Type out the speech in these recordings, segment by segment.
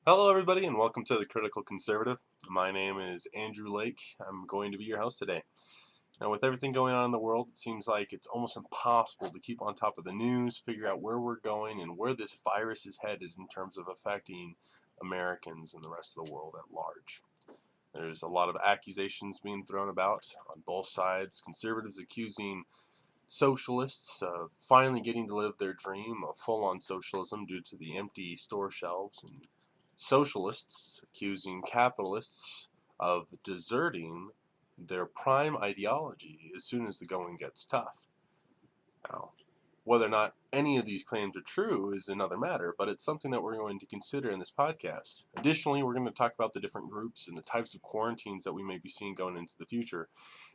Hello, everybody, and welcome to the Critical Conservative. My name is Andrew Lake. I'm going to be your host today. Now, with everything going on in the world, it seems like it's almost impossible to keep on top of the news, figure out where we're going, and where this virus is headed in terms of affecting Americans and the rest of the world at large. There's a lot of accusations being thrown about on both sides. Conservatives accusing socialists of finally getting to live their dream of full-on socialism due to the empty store shelves, and socialists accusing capitalists of deserting their prime ideology as soon as the going gets tough. Now, whether or not any of these claims are true is another matter, but it's something that we're going to consider in this podcast. Additionally, we're going to talk about the different groups and the types of quarantines that we may be seeing going into the future.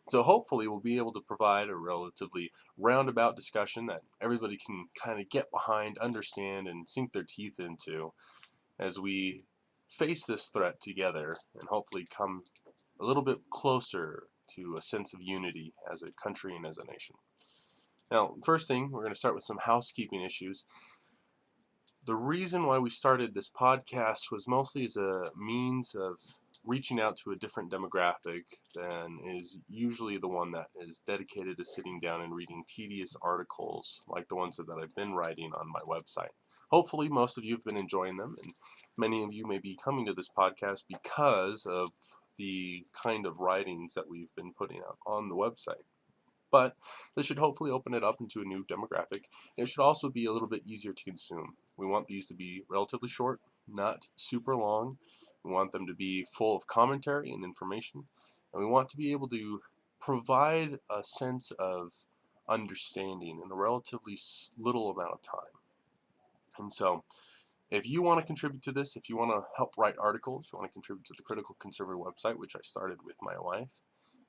So hopefully we'll be able to provide a relatively roundabout discussion that everybody can kind of get behind, understand, and sink their teeth into as we face this threat together and hopefully come a little bit closer to a sense of unity as a country and as a nation. Now, first thing, we're going to start with some housekeeping issues. The reason why we started this podcast was mostly as a means of reaching out to a different demographic than is usually the one that is dedicated to sitting down and reading tedious articles like the ones that I've been writing on my website. Hopefully most of you have been enjoying them, and many of you may be coming to this podcast because of the kind of writings that we've been putting out on the website. But this should hopefully open it up into a new demographic. It should also be a little bit easier to consume. We want these to be relatively short, not super long. We want them to be full of commentary and information. And we want to be able to provide a sense of understanding in a relatively little amount of time. And so, if you want to contribute to this, if you want to help write articles, if you want to contribute to the Critical Conservative website, which I started with my wife,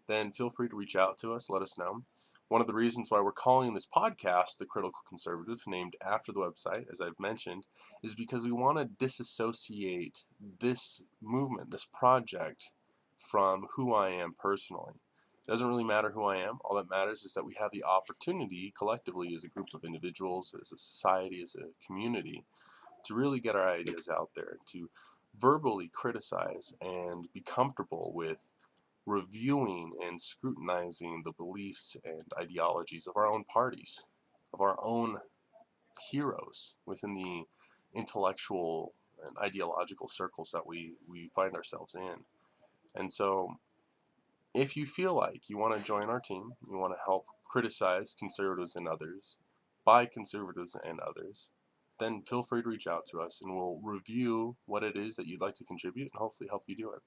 then feel free to reach out to us, let us know. One of the reasons why we're calling this podcast The Critical Conservative, named after the website, as I've mentioned, is because we want to disassociate this movement, this project, from who I am personally. It doesn't really matter who I am. All that matters is that we have the opportunity, collectively, as a group of individuals, as a society, as a community, to really get our ideas out there, to verbally criticize and be comfortable with reviewing and scrutinizing the beliefs and ideologies of our own parties, of our own heroes within the intellectual and ideological circles that we find ourselves in. And so, if you feel like you want to join our team, you want to help criticize conservatives and others, by conservatives and others, then feel free to reach out to us and we'll review what it is that you'd like to contribute and hopefully help you do it.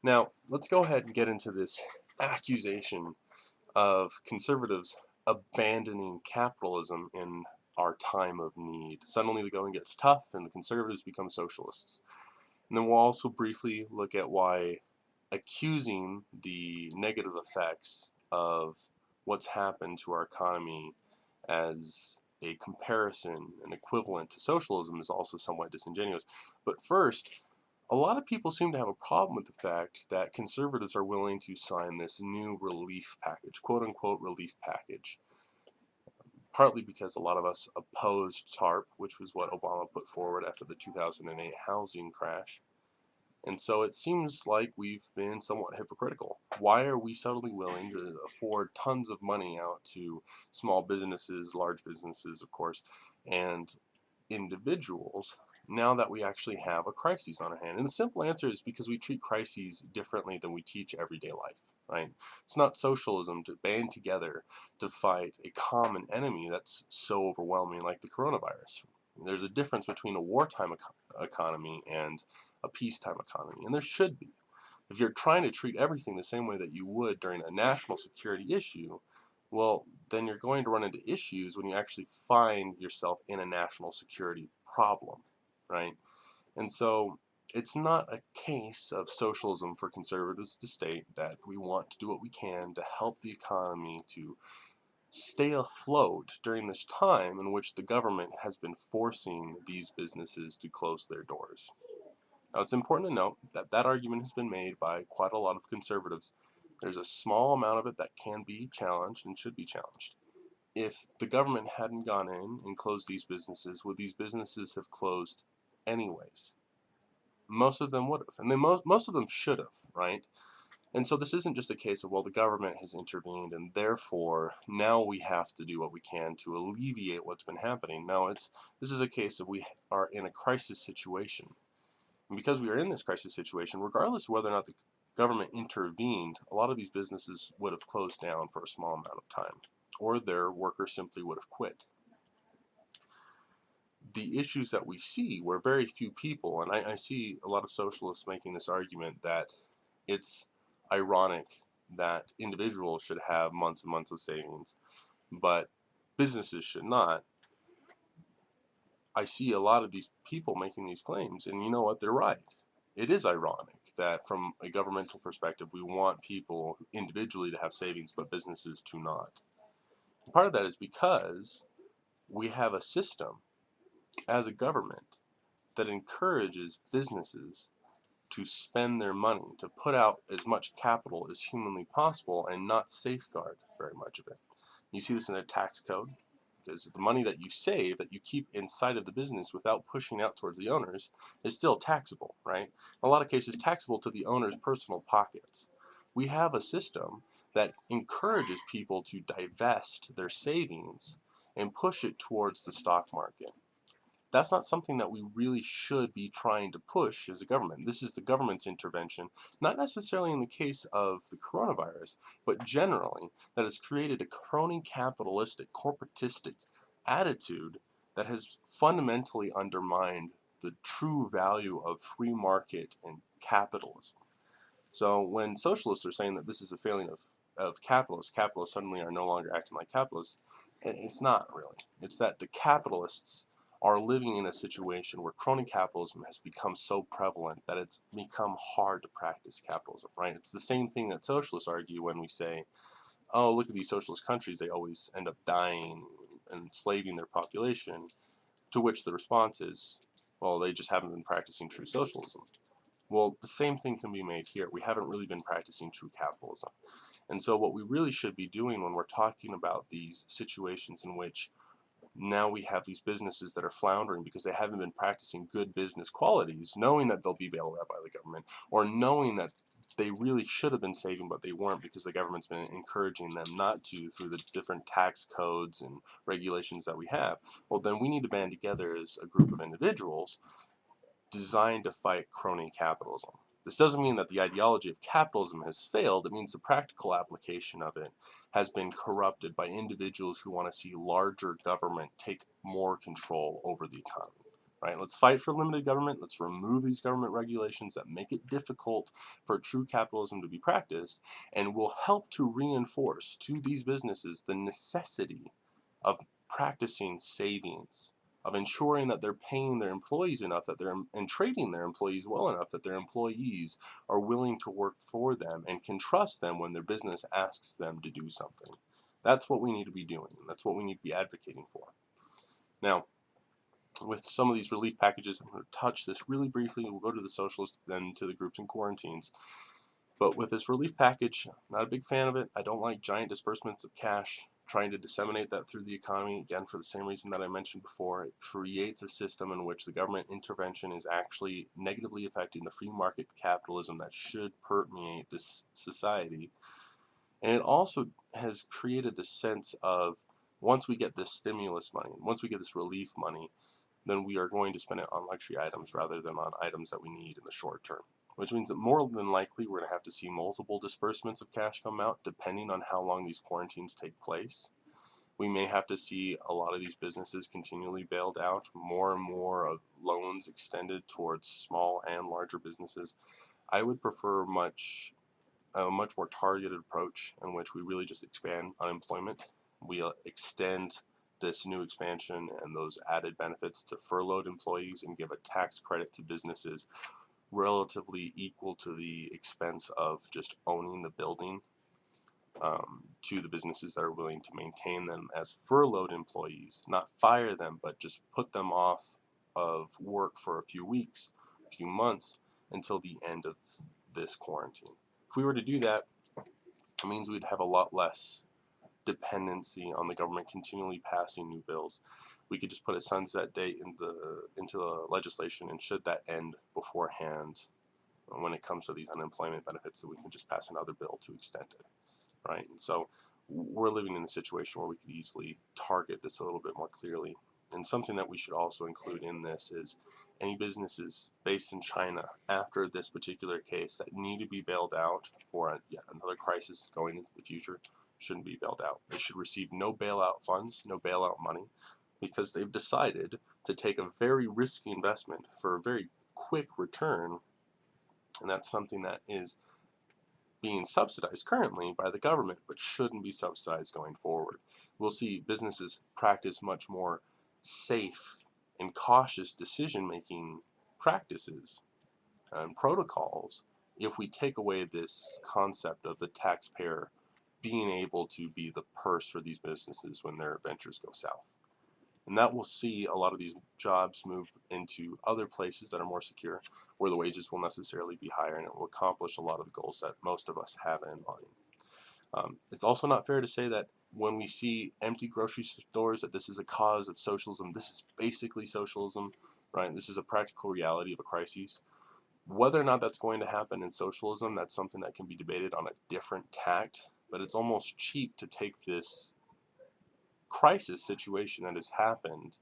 Now, let's go ahead and get into this accusation of conservatives abandoning capitalism in our time of need. Suddenly the going gets tough and the conservatives become socialists. And then we'll also briefly look at why accusing the negative effects of what's happened to our economy as a comparison, an equivalent to socialism, is also somewhat disingenuous. But first, a lot of people seem to have a problem with the fact that conservatives are willing to sign this new relief package, quote-unquote relief package, partly because a lot of us opposed TARP, which was what Obama put forward after the 2008 housing crash. And so it seems like we've been somewhat hypocritical. Why are we suddenly willing to afford tons of money out to small businesses, large businesses, of course, and individuals now that we actually have a crisis on our hand? And the simple answer is because we treat crises differently than we teach everyday life, right? It's not socialism to band together to fight a common enemy that's so overwhelming like the coronavirus. There's a difference between a wartime economy and a peacetime economy, and there should be. If you're trying to treat everything the same way that you would during a national security issue, well, then you're going to run into issues when you actually find yourself in a national security problem, right? And so it's not a case of socialism for conservatives to state that we want to do what we can to help the economy to stay afloat during this time in which the government has been forcing these businesses to close their doors. Now, it's important to note that that argument has been made by quite a lot of conservatives. There's a small amount of it that can be challenged and should be challenged. If the government hadn't gone in and closed these businesses, would these businesses have closed anyways? Most of them would have, and most of them should have, right? And so this isn't just a case of, well, the government has intervened and therefore now we have to do what we can to alleviate what's been happening. No, this is a case of we are in a crisis situation. And because we are in this crisis situation, regardless of whether or not the government intervened, a lot of these businesses would have closed down for a small amount of time, or their workers simply would have quit. The issues that we see where very few people, and I see a lot of socialists making this argument that it's ironic that individuals should have months and months of savings, but businesses should not. I see a lot of these people making these claims, and you know what, they're right. It is ironic that from a governmental perspective, we want people individually to have savings, but businesses to not. And part of that is because we have a system as a government that encourages businesses to spend their money, to put out as much capital as humanly possible and not safeguard very much of it. You see this in a tax code, because the money that you save, that you keep inside of the business without pushing out towards the owners, is still taxable, right? In a lot of cases, taxable to the owner's personal pockets. We have a system that encourages people to divest their savings and push it towards the stock market. That's not something that we really should be trying to push as a government. This is the government's intervention, not necessarily in the case of the coronavirus, but generally, that has created a crony capitalistic, corporatistic attitude that has fundamentally undermined the true value of free market and capitalism. So when socialists are saying that this is a failing of capitalists suddenly are no longer acting like capitalists, it's not really. It's that the capitalists are living in a situation where crony capitalism has become so prevalent that it's become hard to practice capitalism, right? It's the same thing that socialists argue when we say, oh, look at these socialist countries, they always end up dying and enslaving their population, to which the response is, well, they just haven't been practicing true socialism. Well, the same thing can be made here. We haven't really been practicing true capitalism. And so what we really should be doing when we're talking about these situations in which now we have these businesses that are floundering because they haven't been practicing good business qualities, knowing that they'll be bailed out by the government, or knowing that they really should have been saving but they weren't because the government's been encouraging them not to through the different tax codes and regulations that we have, well, then we need to band together as a group of individuals designed to fight crony capitalism. This doesn't mean that the ideology of capitalism has failed. It means the practical application of it has been corrupted by individuals who want to see larger government take more control over the economy. Right? Let's fight for limited government. Let's remove these government regulations that make it difficult for true capitalism to be practiced, and will help to reinforce to these businesses the necessity of practicing savings, of ensuring that they're paying their employees enough, that they're and trading their employees well enough that their employees are willing to work for them and can trust them when their business asks them to do something. That's what we need to be doing, and that's what we need to be advocating for. Now, with some of these relief packages, I'm going to touch this really briefly. We'll go to the socialists, then to the groups in quarantines. But with this relief package, I'm not a big fan of it. I don't like giant disbursements of cash, trying to disseminate that through the economy, again, for the same reason that I mentioned before. It creates a system in which the government intervention is actually negatively affecting the free market capitalism that should permeate this society. And it also has created this sense of, once we get this stimulus money, once we get this relief money, then we are going to spend it on luxury items rather than on items that we need in the short term. Which means that more than likely we're going to have to see multiple disbursements of cash come out depending on how long these quarantines take place. We may have to see a lot of these businesses continually bailed out, more and more of loans extended towards small and larger businesses. I would prefer a much more targeted approach in which we really just expand unemployment. We extend this new expansion and those added benefits to furloughed employees and give a tax credit to businesses relatively equal to the expense of just owning the building, to the businesses that are willing to maintain them as furloughed employees, not fire them, but just put them off of work for a few weeks, a few months, until the end of this quarantine. If we were to do that, it means we'd have a lot less dependency on the government continually passing new bills. We could just put a sunset date into the legislation, and should that end beforehand, when it comes to these unemployment benefits, that we can just pass another bill to extend it, right? And so we're living in a situation where we could easily target this a little bit more clearly. And something that we should also include in this is any businesses based in China after this particular case that need to be bailed out for yet another crisis going into the future shouldn't be bailed out. They should receive no bailout funds, no bailout money, because they've decided to take a very risky investment for a very quick return, and that's something that is being subsidized currently by the government, but shouldn't be subsidized going forward. We'll see businesses practice much more safe and cautious decision-making practices and protocols if we take away this concept of the taxpayer being able to be the purse for these businesses when their ventures go south. And that will see a lot of these jobs move into other places that are more secure, where the wages will necessarily be higher, and it will accomplish a lot of the goals that most of us have in mind. It's also not fair to say that when we see empty grocery stores that this is a cause of socialism. This is basically socialism, right? This is a practical reality of a crisis. Whether or not that's going to happen in socialism, that's something that can be debated on a different tact, but it's almost cheap to take this crisis situation that has happened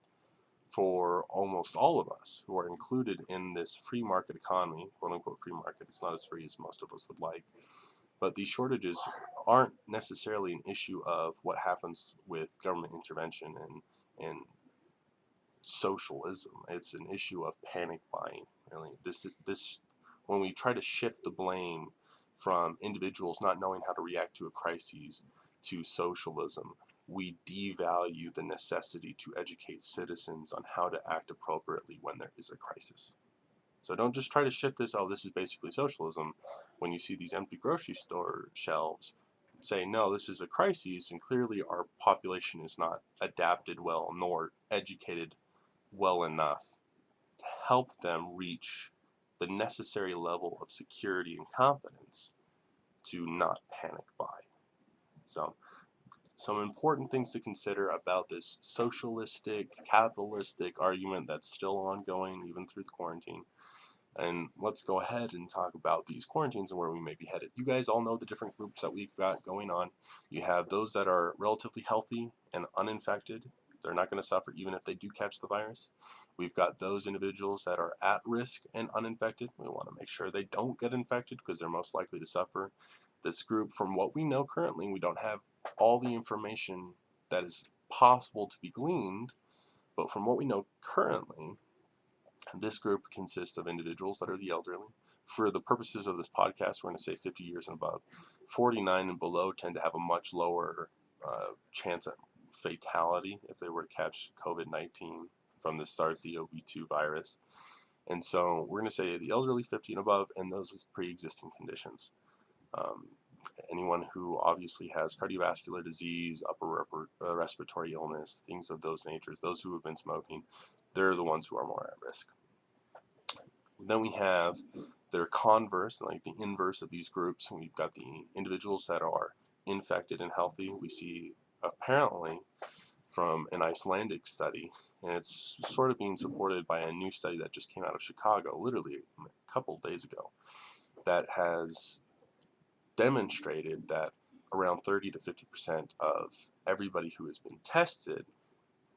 for almost all of us who are included in this free market economy, quote unquote free market. It's not as free as most of us would like, but these shortages aren't necessarily an issue of what happens with government intervention and socialism. It's an issue of panic buying, really. This when we try to shift the blame from individuals not knowing how to react to a crisis to socialism, we devalue the necessity to educate citizens on how to act appropriately when there is a crisis. So don't just try to shift this, oh, this is basically socialism, when you see these empty grocery store shelves. Say, no, this is a crisis, and clearly our population is not adapted well nor educated well enough to help them reach the necessary level of security and confidence to not panic buy. So some important things to consider about this socialistic, capitalistic argument that's still ongoing even through the quarantine. And let's go ahead and talk about these quarantines and where we may be headed. You guys all know the different groups that we've got going on. You have those that are relatively healthy and uninfected. They're not going to suffer even if they do catch the virus. We've got those individuals that are at risk and uninfected. We want to make sure they don't get infected because they're most likely to suffer. This group, from what we know currently, we don't have all the information that is possible to be gleaned, but from what we know currently, this group consists of individuals that are the elderly. For the purposes of this podcast, we're going to say 50 years and above. 49 and below tend to have a much lower chance at fatality if they were to catch COVID-19 from the SARS-CoV-2 virus. And so we're going to say the elderly, 50 and above, and those with pre-existing conditions. Anyone who obviously has cardiovascular disease, upper respiratory illness, things of those natures, those who have been smoking, they're the ones who are more at risk. Then we have their converse, like the inverse of these groups. We've got the individuals that are infected and healthy. We see apparently from an Icelandic study, and it's sort of being supported by a new study that just came out of Chicago literally a couple of days ago, that has demonstrated that around 30 to 50% of everybody who has been tested,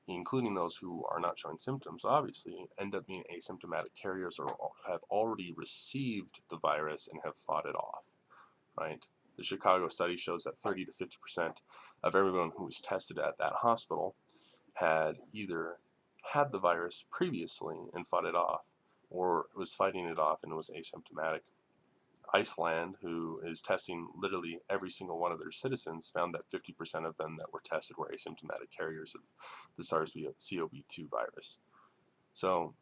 including those who are not showing symptoms, obviously, end up being asymptomatic carriers or have already received the virus and have fought it off, right? The Chicago study shows that 30 to 50% of everyone who was tested at that hospital had either had the virus previously and fought it off, or was fighting it off and was asymptomatic. Iceland, who is testing literally every single one of their citizens, found that 50% of them that were tested were asymptomatic carriers of the SARS-CoV-2 virus. So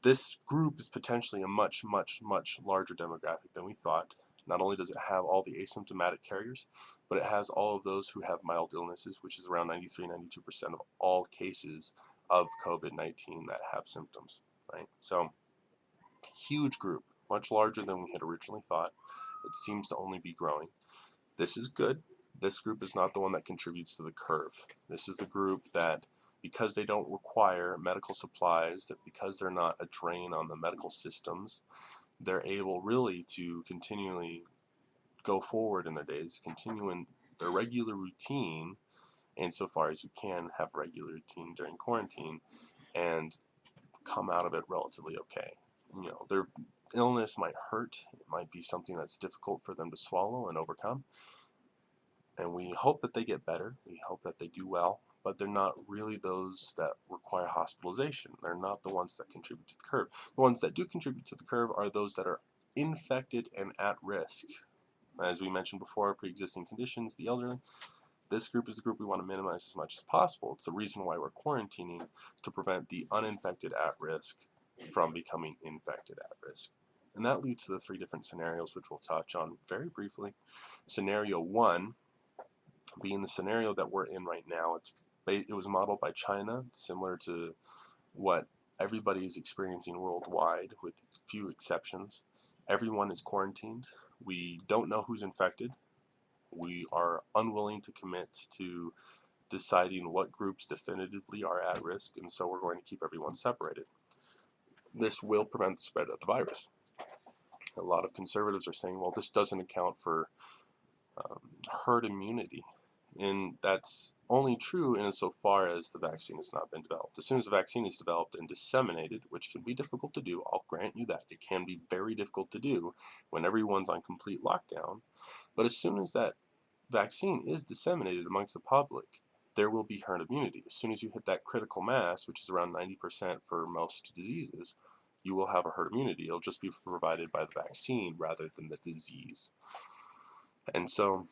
this group is potentially a much, much, much larger demographic than we thought. Not only does it have all the asymptomatic carriers, but it has all of those who have mild illnesses, which is around 93-92% of all cases of COVID-19 that have symptoms, right? So huge group, much larger than we had originally thought. It seems to only be growing. This is good. This group is not the one that contributes to the curve. This is the group that, because they don't require medical supplies, that because they're not a drain on the medical systems, they're able really to continually go forward in their days, continue in their regular routine, insofar as you can have regular routine during quarantine, and come out of it relatively okay. You know, their illness might hurt, it might be something that's difficult for them to swallow and overcome, and we hope that they get better, we hope that they do well, but they're not really those that require hospitalization. They're not the ones that contribute to the curve. The ones that do contribute to the curve are those that are infected and at risk. As we mentioned before, pre-existing conditions, the elderly. This group is the group we want to minimize as much as possible. It's the reason why we're quarantining, to prevent the uninfected at risk from becoming infected at risk. And that leads to the three different scenarios, which we'll touch on very briefly. Scenario 1 being the scenario that we're in right now. It was modeled by China, similar to what everybody is experiencing worldwide, with few exceptions. Everyone is quarantined. We don't know who's infected. We are unwilling to commit to deciding what groups definitively are at risk, and so we're going to keep everyone separated. This will prevent the spread of the virus. A lot of conservatives are saying, well, this doesn't account for herd immunity. And that's only true insofar as the vaccine has not been developed. As soon as the vaccine is developed and disseminated, which can be difficult to do, I'll grant you that. It can be very difficult to do when everyone's on complete lockdown. But as soon as that vaccine is disseminated amongst the public, there will be herd immunity. As soon as you hit that critical mass, which is around 90% for most diseases, you will have a herd immunity. It'll just be provided by the vaccine rather than the disease. And so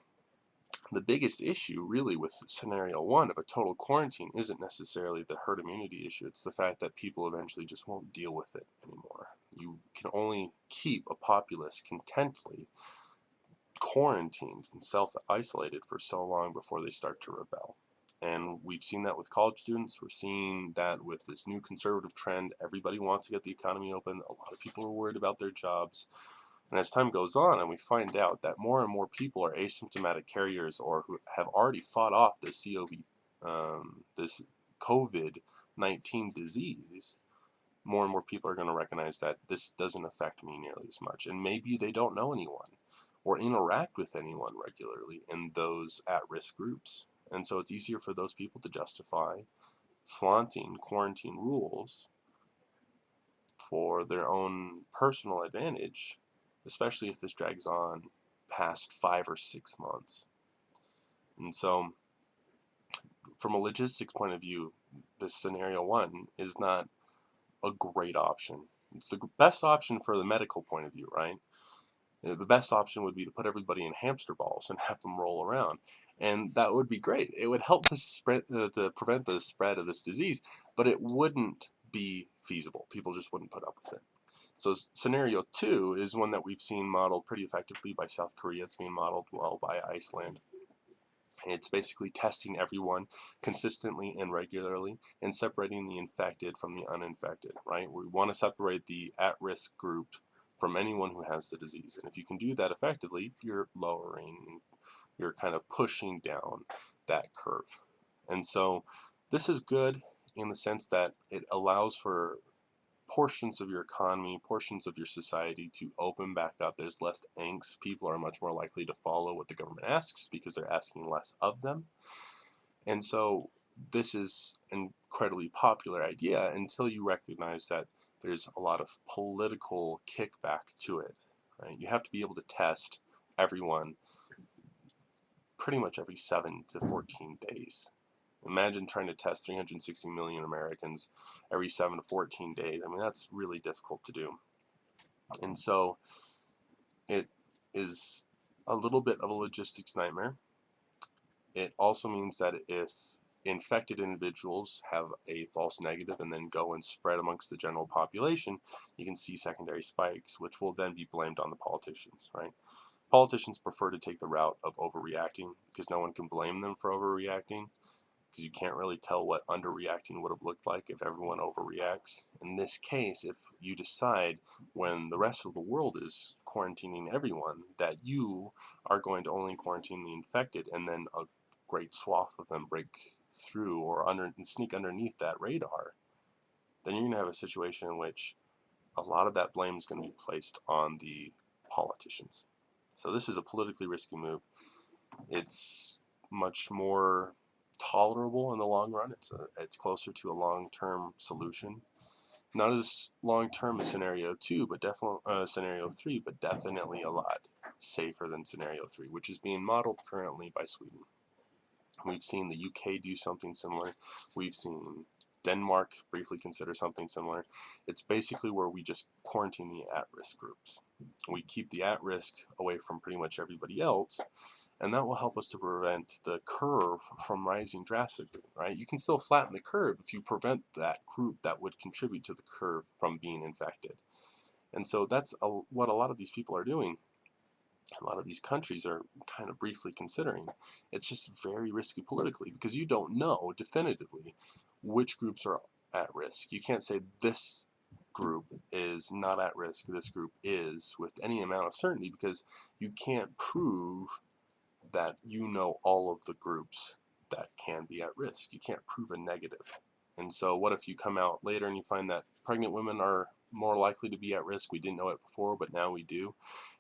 the biggest issue really with scenario 1 of a total quarantine isn't necessarily the herd immunity issue. It's the fact that people eventually just won't deal with it anymore. You can only keep a populace contently quarantined and self-isolated for so long before they start to rebel. And we've seen that with college students. We're seeing that with this new conservative trend. Everybody wants to get the economy open. A lot of people are worried about their jobs. And as time goes on and we find out that more and more people are asymptomatic carriers or who have already fought off this this COVID-19 disease, more and more people are going to recognize that this doesn't affect me nearly as much. And maybe they don't know anyone or interact with anyone regularly in those at-risk groups. And so it's easier for those people to justify flaunting quarantine rules for their own personal advantage, especially if this drags on past 5 or 6 months. And so from a logistics point of view, this scenario 1 is not a great option. It's the best option for the medical point of view, right? The best option would be to put everybody in hamster balls and have them roll around, and that would be great. It would help to prevent the spread of this disease, but it wouldn't be feasible. People just wouldn't put up with it. So scenario 2 is one that we've seen modeled pretty effectively by South Korea. It's being modeled well by Iceland. It's basically testing everyone consistently and regularly and separating the infected from the uninfected, right? We want to separate the at-risk group from anyone who has the disease. And if you can do that effectively, you're you're kind of pushing down that curve. And so this is good in the sense that it allows for portions of your economy, portions of your society to open back up. There's less angst. People are much more likely to follow what the government asks because they're asking less of them. And so this is an incredibly popular idea until you recognize that there's a lot of political kickback to it. Right? You have to be able to test everyone pretty much every 7 to 14 days. Imagine trying to test 360 million Americans every 7 to 14 days. I mean, that's really difficult to do. And so it is a little bit of a logistics nightmare. It also means that if infected individuals have a false negative and then go and spread amongst the general population, you can see secondary spikes, which will then be blamed on the politicians, right? Politicians prefer to take the route of overreacting because no one can blame them for overreacting. because you can't really tell what underreacting would have looked like if everyone overreacts. In this case, if you decide when the rest of the world is quarantining everyone that you are going to only quarantine the infected, and then a great swath of them break through or sneak underneath that radar, then you're going to have a situation in which a lot of that blame is going to be placed on the politicians. So this is a politically risky move. It's much more tolerable in the long run. It's closer to a long-term solution. Not as long-term as scenario 2, but definitely scenario 3, but definitely a lot safer than scenario 3, which is being modeled currently by Sweden. We've seen the UK do something similar. We've seen Denmark briefly consider something similar. It's basically where we just quarantine the at-risk groups. We keep the at-risk away from pretty much everybody else, and that will help us to prevent the curve from rising drastically, right? You can still flatten the curve if you prevent that group that would contribute to the curve from being infected. And so that's what a lot of these people are doing. A lot of these countries are kind of briefly considering. It's just very risky politically because you don't know definitively which groups are at risk. You can't say this group is not at risk, this group is, with any amount of certainty, because you can't prove that you know all of the groups that can be at risk. You can't prove a negative. And so what if you come out later and you find that pregnant women are more likely to be at risk? We didn't know it before, but now we do.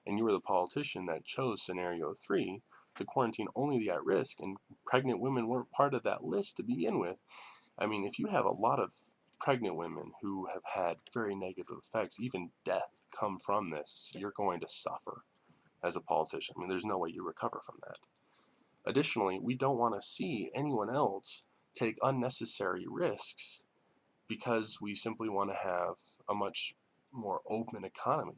And you were the politician that chose scenario 3 to quarantine only the at risk, and pregnant women weren't part of that list to begin with. I mean, if you have a lot of pregnant women who have had very negative effects, even death, come from this, you're going to suffer as a politician. I mean, there's no way you recover from that. Additionally, we don't want to see anyone else take unnecessary risks because we simply want to have a much more open economy.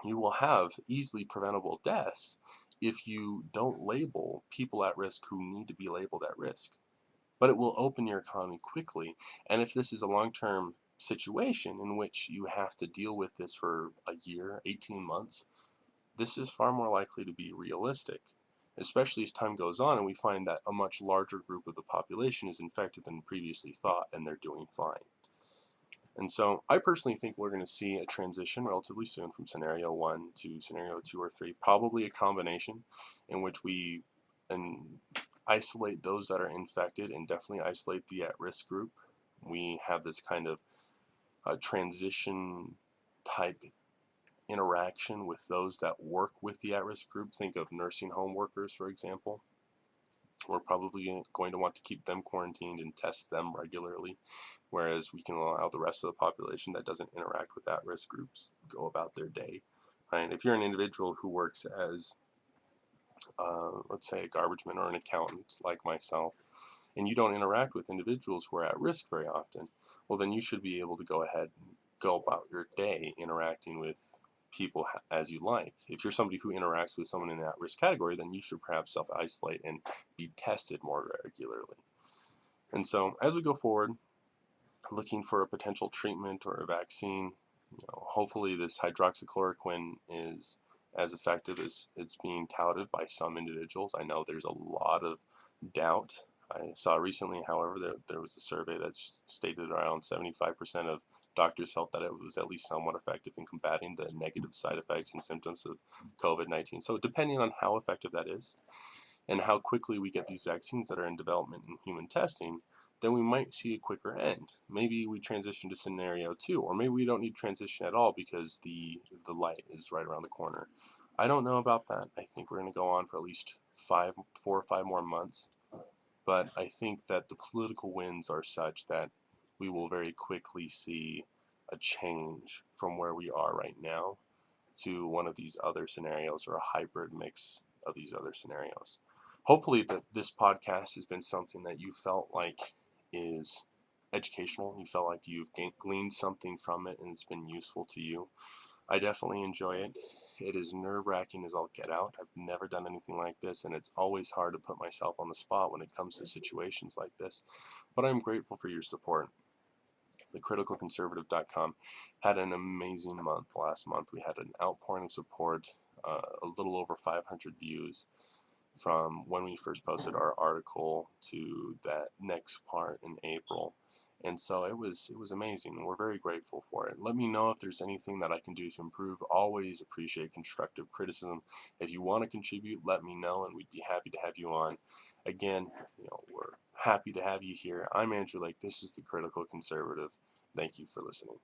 You will have easily preventable deaths if you don't label people at risk who need to be labeled at risk. But it will open your economy quickly, and if this is a long-term situation in which you have to deal with this for a year, 18 months, this is far more likely to be realistic, especially as time goes on and we find that a much larger group of the population is infected than previously thought, and they're doing fine. And so I personally think we're going to see a transition relatively soon from scenario 1 to scenario 2 or 3, probably a combination in which we isolate those that are infected and definitely isolate the at-risk group. We have this kind of transition type interaction with those that work with the at-risk group. Think of nursing home workers, for example. We're probably going to want to keep them quarantined and test them regularly, whereas we can allow the rest of the population that doesn't interact with at-risk groups go about their day. Right? If you're an individual who works as, let's say, a garbage man or an accountant like myself, and you don't interact with individuals who are at risk very often, well, then you should be able to go ahead and go about your day interacting with people as you like. If you're somebody who interacts with someone in that risk category, then you should perhaps self-isolate and be tested more regularly. And so as we go forward, looking for a potential treatment or a vaccine, hopefully this hydroxychloroquine is as effective as it's being touted by some individuals. I know there's a lot of doubt. I saw recently, however, there was a survey that stated around 75% of doctors felt that it was at least somewhat effective in combating the negative side effects and symptoms of COVID-19. So depending on how effective that is and how quickly we get these vaccines that are in development and human testing, then we might see a quicker end. Maybe we transition to scenario 2, or maybe we don't need transition at all because the light is right around the corner. I don't know about that. I think we're going to go on for at least 4 or 5 more months. But I think that the political winds are such that we will very quickly see a change from where we are right now to one of these other scenarios, or a hybrid mix of these other scenarios. Hopefully this podcast has been something that you felt like is educational. You felt like you've gleaned something from it and it's been useful to you. I definitely enjoy it. It is nerve-wracking as all get out. I've never done anything like this, and it's always hard to put myself on the spot when it comes to situations like this. But I'm grateful for your support. TheCriticalConservative.com had an amazing month last month. We had an outpouring of support, a little over 500 views, from when we first posted our article to that next part in April. And so it was amazing. We're very grateful for it. Let me know if there's anything that I can do to improve. Always appreciate constructive criticism. If you want to contribute, let me know, and we'd be happy to have you on. Again, we're happy to have you here. I'm Andrew Lake. This is the Critical Conservative. Thank you for listening.